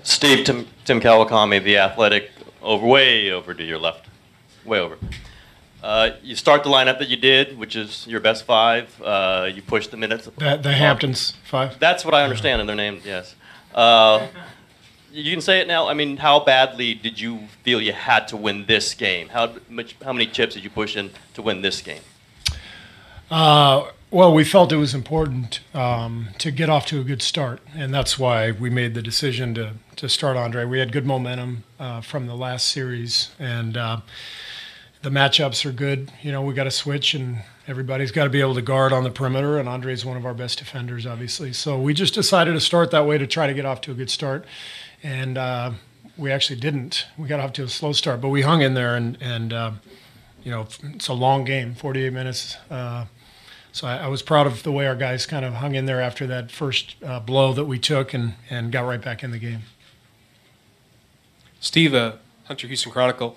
Steve, Tim Kawakami, The Athletic, way over to your left. Way over. You start the lineup that you did, which is your best five. You push the minutes. The Hamptons five? That's what I understand in their names, yes. You can say it now. I mean, how badly did you feel you had to win this game? How many chips did you push in to win this game? Well, we felt it was important to get off to a good start, and that's why we made the decision to start Andre. We had good momentum from the last series, and the matchups are good. You know, we got to switch, and everybody's got to be able to guard on the perimeter, and Andre's one of our best defenders, obviously. So we just decided to start that way to try to get off to a good start, and we actually didn't. We got off to a slow start, but we hung in there, and you know, it's a long game, 48 minutes. So I was proud of the way our guys kind of hung in there after that first blow that we took and got right back in the game. Steve, Hunter Houston Chronicle.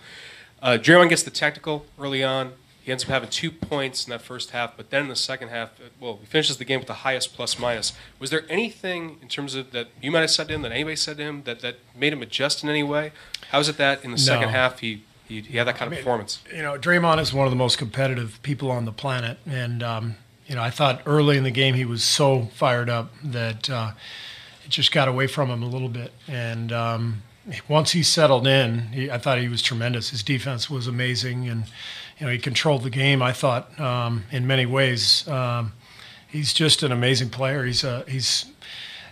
Draymond gets the technical early on. He ends up having 2 points in that first half, but then in the second half, well, he finishes the game with the highest plus-minus. Was there anything in terms of that you might have said to him, that anybody said to him, that made him adjust in any way? How is it that in the second half he had that kind of performance? You know, Draymond is one of the most competitive people on the planet, and you know, I thought early in the game he was so fired up that it just got away from him a little bit. And once he settled in, I thought he was tremendous. His defense was amazing, and you know, he controlled the game. I thought in many ways he's just an amazing player.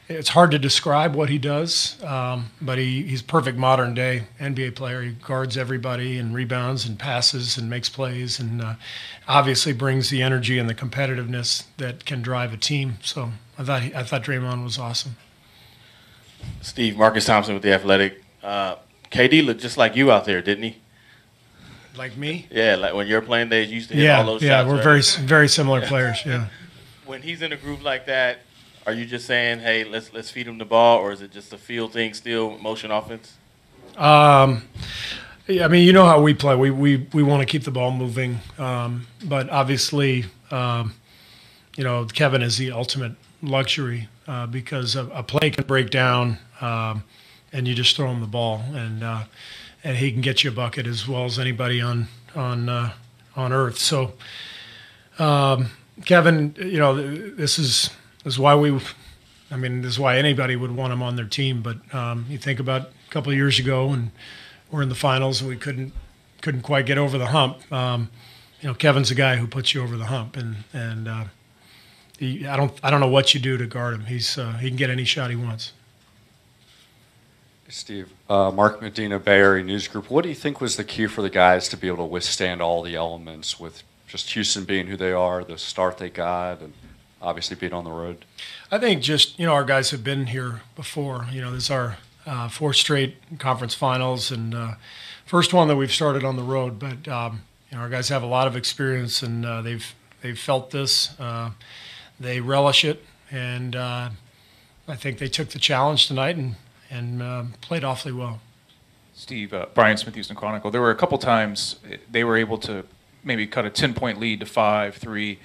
It's hard to describe what he does, but he's a perfect modern day NBA player. He guards everybody and rebounds and passes and makes plays, and obviously brings the energy and the competitiveness that can drive a team. So I thought Draymond was awesome. Steve, Marcus Thompson with The Athletic. KD looked just like you out there, didn't he? Like me? Yeah, like when your playing days, you used to hit all those shots. Yeah, we're right? very similar players. Yeah. When he's in a groove like that, are you just saying, hey, let's feed him the ball, or is it just a feel thing still, motion offense? Yeah, I mean, you know how we play. We want to keep the ball moving, but obviously, you know, Kevin is the ultimate luxury because a play can break down, and you just throw him the ball, and he can get you a bucket as well as anybody on earth. So, Kevin, you know, this is why this is why anybody would want him on their team. But you think about a couple of years ago, and we're in the finals, and we couldn't quite get over the hump. You know, Kevin's a guy who puts you over the hump, and I don't know what you do to guard him. He can get any shot he wants. Steve, Mark Medina, Bay Area News Group. What do you think was the key for the guys to be able to withstand all the elements with just Houston being who they are, the start they got, and obviously being on the road? I think just, you know, our guys have been here before. You know, this is our fourth straight conference finals, and first one that we've started on the road. But you know, our guys have a lot of experience, and they've felt this. They relish it, and I think they took the challenge tonight and played awfully well. Steve, Brian Smith, Houston Chronicle. There were a couple times they were able to maybe cut a 10-point lead to 5-3.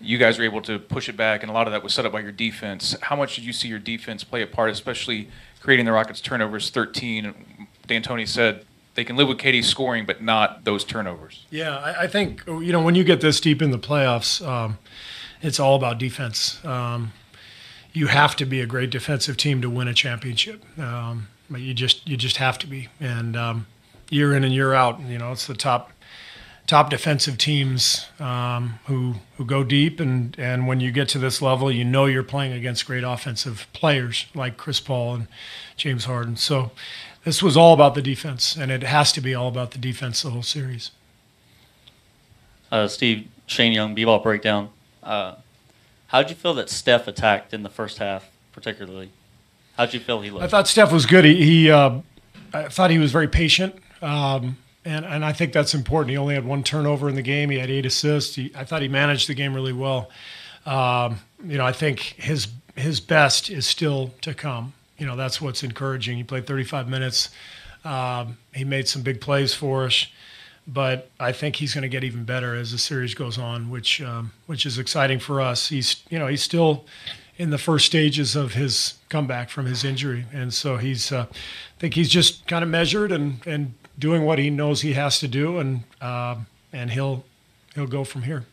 You guys were able to push it back, and a lot of that was set up by your defense. How much did you see your defense play a part, especially creating the Rockets' turnovers 13? D'Antoni said they can live with KD scoring, but not those turnovers. Yeah, I think, you know, when you get this deep in the playoffs, it's all about defense. You have to be a great defensive team to win a championship. But you just have to be. And year in and year out, you know, it's the top defensive teams who go deep. And when you get to this level, you know you're playing against great offensive players like Chris Paul and James Harden. So this was all about the defense, and it has to be all about the defense the whole series. Steve, Shane Young, B-Ball Breakdown. How did you feel that Steph attacked in the first half, particularly? How did you feel he looked? I thought Steph was good. I thought he was very patient, and I think that's important. He only had one turnover in the game. He had 8 assists. I thought he managed the game really well. You know, I think his best is still to come. You know, that's what's encouraging. He played 35 minutes. He made some big plays for us. But I think he's going to get even better as the series goes on, which is exciting for us. He's still in the first stages of his comeback from his injury, and so I think he's just kind of measured and doing what he knows he has to do, and he'll go from here.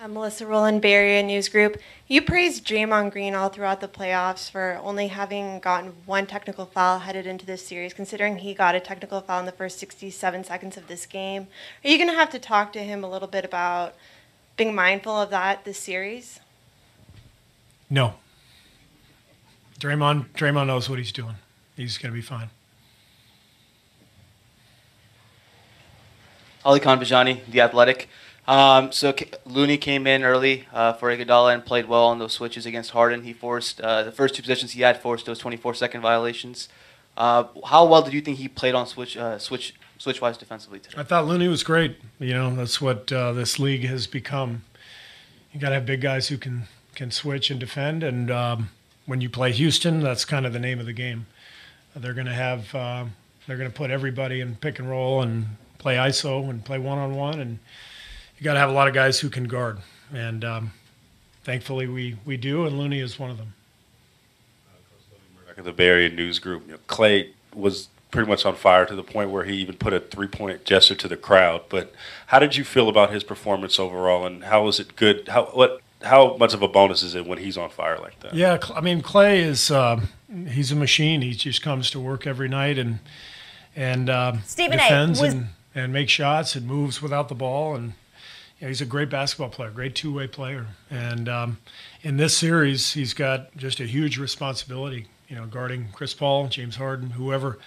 Melissa Rowland, Bay Area News Group. You praised Draymond Green all throughout the playoffs for only having gotten one technical foul headed into this series, considering he got a technical foul in the first 67 seconds of this game. Are you going to have to talk to him a little bit about being mindful of that this series? No. Draymond knows what he's doing. He's going to be fine. Ali Khan Vijani, The Athletic. Looney came in early for Iguodala and played well on those switches against Harden. He forced the first two possessions he had forced those 24-second violations. How well did you think he played on switch-wise defensively today? I thought Looney was great. That's what this league has become. You got to have big guys who can switch and defend, and when you play Houston, that's kind of the name of the game. They're going to put everybody in pick and roll and play ISO and play one-on-one, and you got to have a lot of guys who can guard, and thankfully we do, and Looney is one of them. Back at the Bay Area News Group, Clay was pretty much on fire to the point where he even put a three-point gesture to the crowd. But how did you feel about his performance overall, and how was it good? How much of a bonus is it when he's on fire like that? Yeah, I mean, Clay is he's a machine. He just comes to work every night and defends and makes shots and moves without the ball, and he's a great basketball player, great two-way player. And in this series, he's got just a huge responsibility, guarding Chris Paul, James Harden, whoever,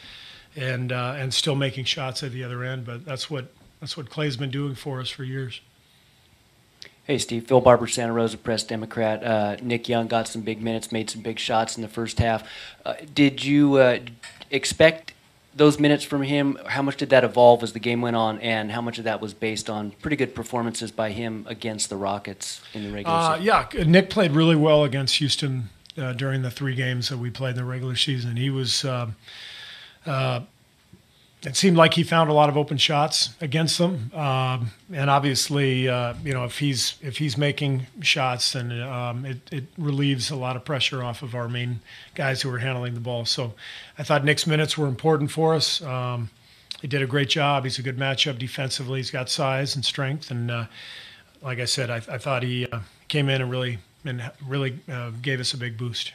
and still making shots at the other end. But that's what Clay's been doing for us for years. Hey, Steve. Phil Barber, Santa Rosa Press Democrat. Nick Young got some big minutes, made some big shots in the first half. Did you expect those minutes from him? How much did that evolve as the game went on, and how much of that was based on pretty good performances by him against the Rockets in the regular season? Yeah, Nick played really well against Houston during the 3 games that we played in the regular season. He was it seemed like he found a lot of open shots against them, and obviously, if he's making shots, then it relieves a lot of pressure off of our main guys who are handling the ball. So, I thought Nick's minutes were important for us. He did a great job. He's a good matchup defensively. He's got size and strength, and like I said, I thought he came in and really gave us a big boost.